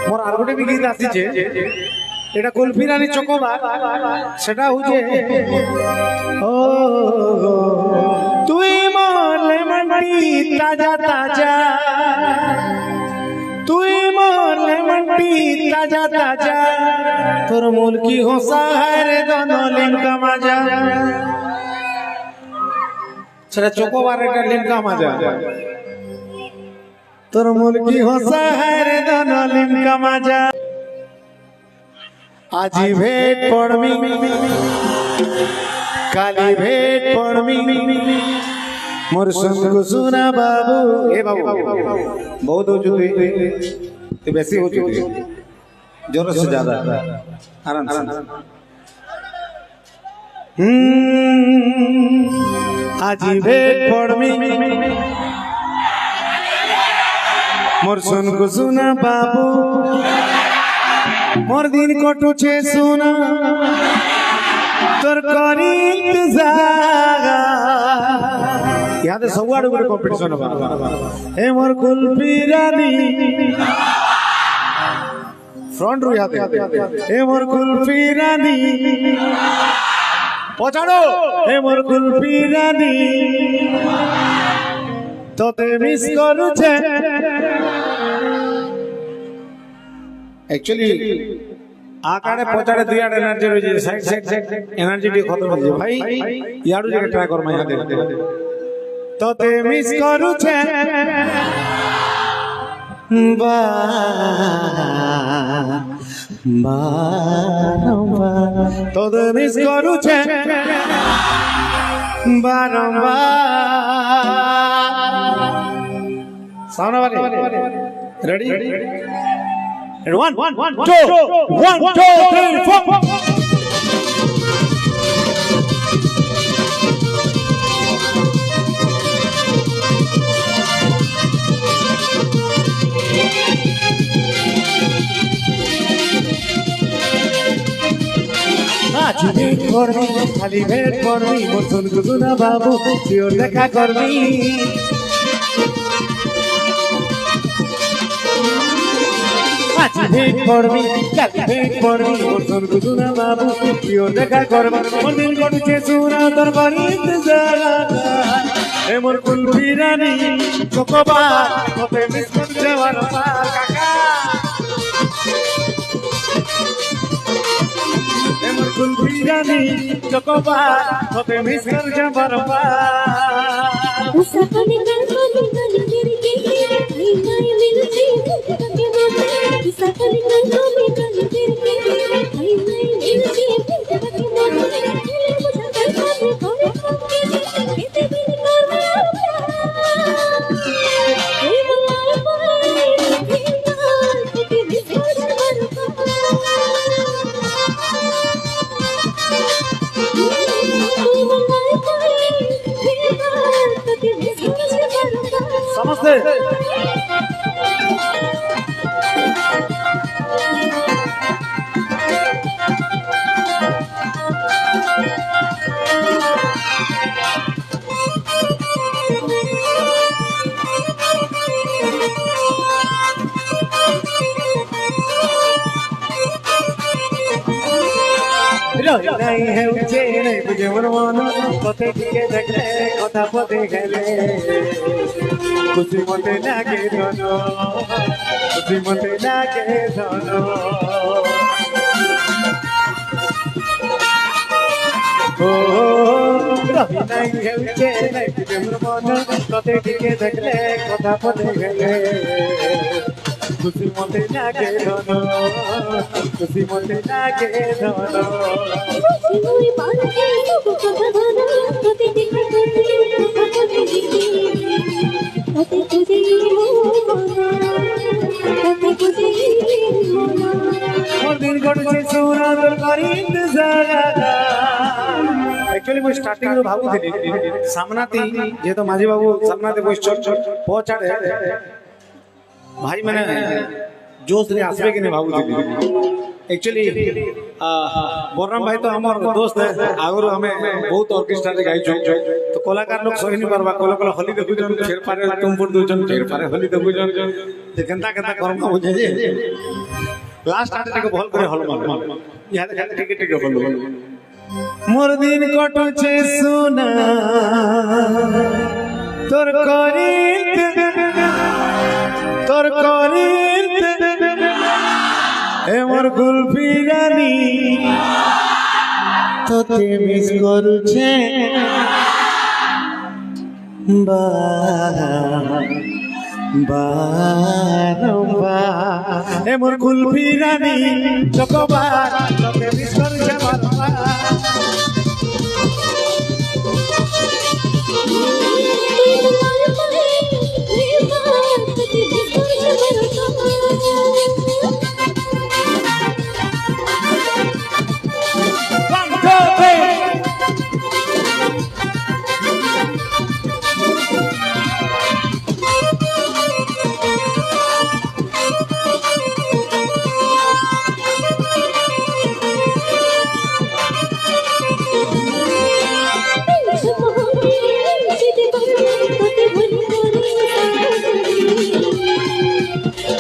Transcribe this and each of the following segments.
মোর আর গোটে বি গীত আসিছে, এটা কুলফি রানী চকোবার, সেটা হচ্ছে ও তুই মোর লেমনটি তাজা তাজা, তুই মোর লেমনটি তাজা তাজা, তোর মুলকি হোসা রে দোনো লিমকা মাজা। সেটা চকোবার, এটা লিমকা মাজা। তোর মুলকি হোসা রে দোনো লিমকা মাজা। আজি ভেট পড়মি কালি ভেট পড়মি, মোর সঙ্গ সুনা বাবু। এ বাবু বহুত হচ্ছে, তুই বেশি হচ্ছে, জোর से ज्यादा आराम से। আজি ভেট পড়মি মোর সঙ্গ সুনা বাবু, मोर दिन कटुछे सुना तोर करी इंतजार। यहाँ ते सब आड़े कॉम्पिटिशन बा। ए मोर कुल्फी रानी फ्रंट रू यहाँ ते ए मोर कुल्फी रानी पछाड़ो, ए मोर कुल्फी रानी तोते मिस करूछे। एक्चुअली आकारे पचारे दुई आड़ एनार्जी रही है, side side side energy T खत्म हो जाए। भाई याडू जगह ट्राई कर, मैं यहाँ दे तो ते मिस करू छे बा बारंबार, तो ते मिस करू छे बारंबार। सामने वाले रेडी? One, two, 1, 2, 3, 4. आज भेट करबी खाली भेट करबी, मोर सनगु सुना बाबू सिओर देखा करबी। आज भेट करबी काली भेट करबी, मोर सनगु सुना बाबू सिओर देखा करबी। मोर दिल कटुछे सुना तोर करी इंतजार। ए मोर कुल्फी रानी चकोबार, तोते मिस करछे बारंबार काका। ए मोर कुल्फी रानी चकोबार, तोते मिस करछे बारंबार। उसकने कलकली कली तेरी के आई माय मिलती तके मोते, उसकने कलकली कली तेरी के आई माय मिलती तके मोते। मुझे कलकली कोरे कोके केते बिन करवा ए मलाई पाए बिना तके बिसोच बरका। समझते नहीं है उचे नहीं बुझे मोर मन, तोते टिके देखले कथा पते गेले। खुशी मते लागे धनो, खुशी मते लागे धनो। ओ रही नहीं है उचे नहीं बुझे मोर मन, तोते टिके देखले कथा पते गेले। खुशी मते लागे धनो, खुशी मते लागे धनो। सिनुई पान के सब कथा धनो, तोते देखा करते कथा देखी। तोते तुझे मोना, तोते तुझे मोना। मोर दिन कटुछे सुना तोर करी इंतजार। एक्चुअली मैं स्टार्टिंग रो भाबुथिली सामनाती जेतो माझी बाबू सामनाते बस चल पहुंचाडे भाई मैंने जोश रे आसबे कि नहीं भाबुथिली। एक्चुअली बलराम भाई तो हमार दोस्त है, आगुरु हमें बहुत ऑर्केस्ट्रा रे गाई छो, तो कलाकार लोग सही नहीं पारबा। कला कला होली देखु जन फेर पारे तुमपुर दु जन फेर पारे होली देखु जन যে কেনতা কেনতা কর্ম বুঝে যে লাস্ট আটটাকে ভল করে হল মান ইহাতে খালি টিকে টিকে হল মোর দিন কটছে সোনা তোর করিতে এ মোর কুলফি রানী তোতে মিস করছে বারম্বার এ মোর কুলফি রানী চকবার তোতে মিস করছে বারম্বার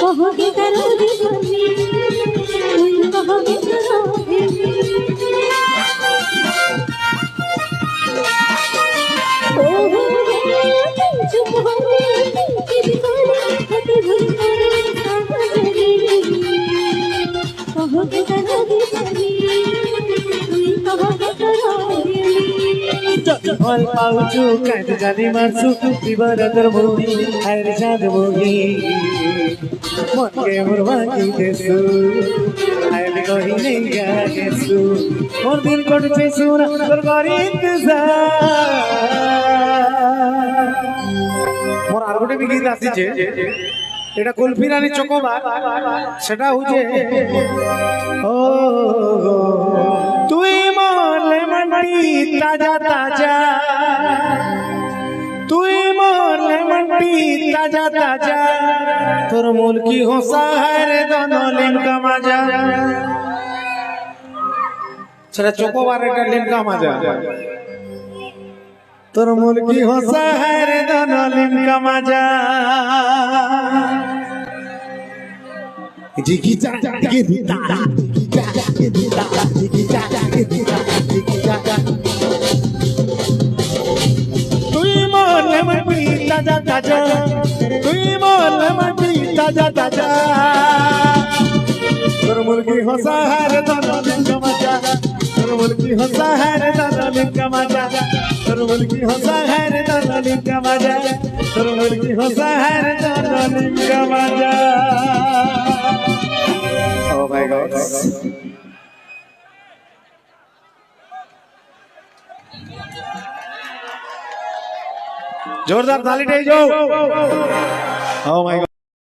कहोगे करोगे कभी तुम कहोगे करोगे ओ हो तुम चुप हो कि दीवाना होते भूल कहोगे करोगे कभी तुम कहोगे करोगे हल पाउछु काट जानी मार्छु विवादर मोही हायर जाद मोही मन के मुरवानी देसु हायर गही नहीं गा देसु मोर दिल कटছে सुना তোর করি ইন্তজার মোর আর গোটে গীত আসিছে এটা কুলফি রানী চকোবার সেটা হচ্ছে ও তুই মোর লেমনটি তাজা তাজা তুই মোর লেমনটি তাজা তাজা তোর মুলকি হোসা রে দোনো লিমকা মাজা সেটা চকোবার এটা লিমকা মাজা তোর মুলকি হোসা রে দোনো লিমকা মাজা জিগি জা জিগি দিতা জিগি জা জিগি দিতা জিগি জা জিগি জা তুই মোর লেমনটি তাজা তাজা তুই মোর লেমনটি তাজা তাজা তোর মুলকি হোসা রে দোনো লিমকা মাজা তোর মুলকি হোসা রে দোনো লিমকা মাজা তোর মুলকি হোসা রে দোনো লিমকা মাজা তোর মুলকি হোসা রে দোনো লিমকা মাজা Oh my God. जोरदार ताली दे जाओ। Oh my God.